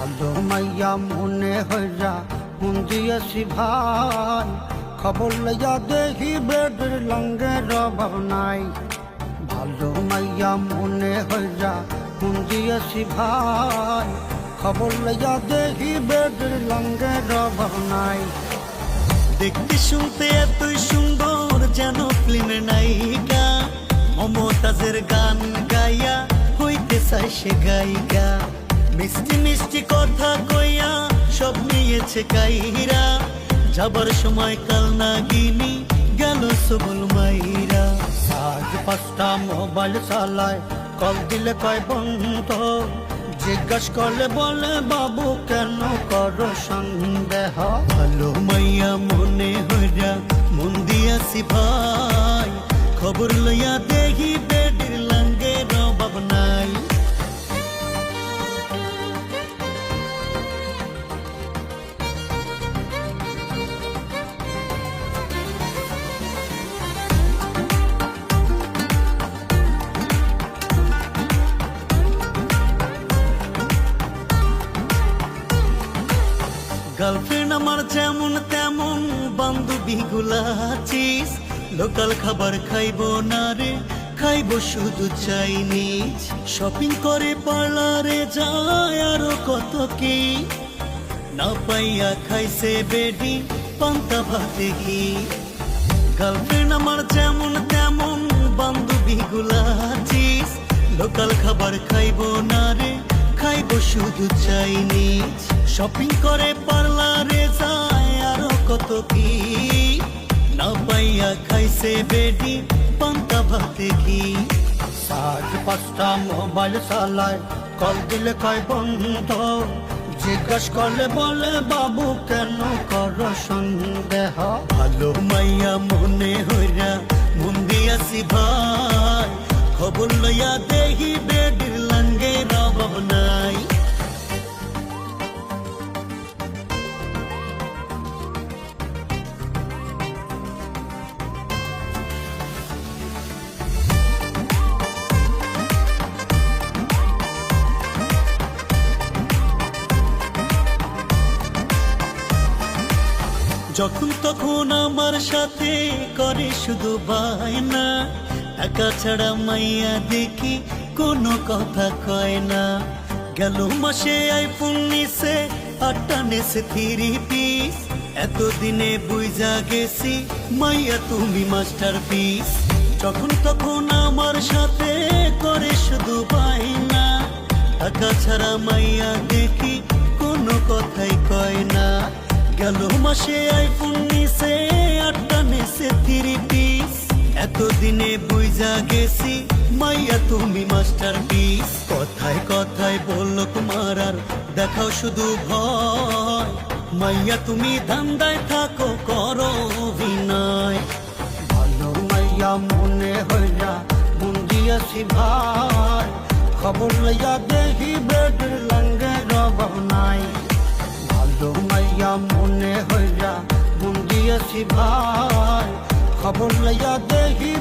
ভালো মাইয়া মনে হইয়া মন দিয়েছি ভাই, খবর লইয়া দেখি বেডের লঙ্গের অভাব নাই। ভালো মাইয়া মনে হইয়া মন দিয়েছি ভাই, খবর লইয়া দেখি বেডের লঙ্গের অভাব নাই। দেখতে শুনতে এতই সুন্দর যেন ফিল্মের নায়িকা, মমতাজের গান গাইয়া হইতে চাই সে গায়িকা। মিষ্টি মিষ্টি কথা কইয়া সব নিয়েছে কাইরা, যাবার সময় কাল নাগিনী গেল সবল মাইরা। আজ 5টা মোবাইল চালায়, কল দিলে কয় বন্ধ, জিজ্ঞাস করলে বলে বাবু কেন করো সন্দেহ। ভালো মাইয়া মনে হইয়া মন দিয়াছি ভাই, খবর লইয়া দেখি বেডের লঙ্গের অভাব নাই। গার্লফ্রেন্ড আমার যেমন তেমন বান্ধবী গুলাচিস, লোকাল খাবার খাইবো না রে, খাইবো শুধু চাইনিজ। শপিং করে পার্লারে যায় আরো কত কি, না পাইয়া খাইছে বেডি পান্তা ভাতে ঘি। গার্লফ্রেন্ড আমার যেমন তেমন বান্ধবী গুলাচিস, লোকাল খাবার খাইবো না রে, খাইবো শুধু চাইনিজ। শপিং করে পার্লারে যায় আরো কত কি, না পাইয়া খাইছে বেডি পান্তা ভাতে ঘি। আজ 5টা মোবাইল চালায়, কল দিলে কয় বন্ধ, জিজ্ঞাস করলে বলে বাবু কেন করো সন্দেহ। ভালো মাইয়া মনে হইয়া মন দিয়াছি ভাই, খবর লইয়া দেখি বেডের লঙ্গের অভাব নাই। যখন তখন আমার সাথে করে শুধু বায়না, টাকা ছাড়া মাইয়া দেখি কোনো কথা কয় না। গেল মাসে আইফোন নিছে, 8টা নেছে 3 পিস, এতদিনে বুঝা গেছি মাইয়া তুমি মাস্টার পিস। যখন তখন আমার সাথে করে শুধু বায়না, টাকা ছাড়া মাইয়া দেখি কোনো কথাই কয় না। গেল মাসে আইফোন নিছে, 8টা নেছে 3 পিস, এতদিনে বুঝা গেছি মাইয়া তুমি মাস্টার পিস। কথায় কথায় বলল তোমার আর দেখাও শুধু ভয়, মাইয়া তুমি ধান্দায় থাকো করো অভিনয়। ভালো মাইয়া মনে হইয়া মন দিয়েছি ভাই, খবর লইয়া দেখি বেডের লঙ্গের অভাব নাই। ভালো মাইয়া মনে হইয়া মন দিয়েছি ভাই, খবর লইয়া দেখি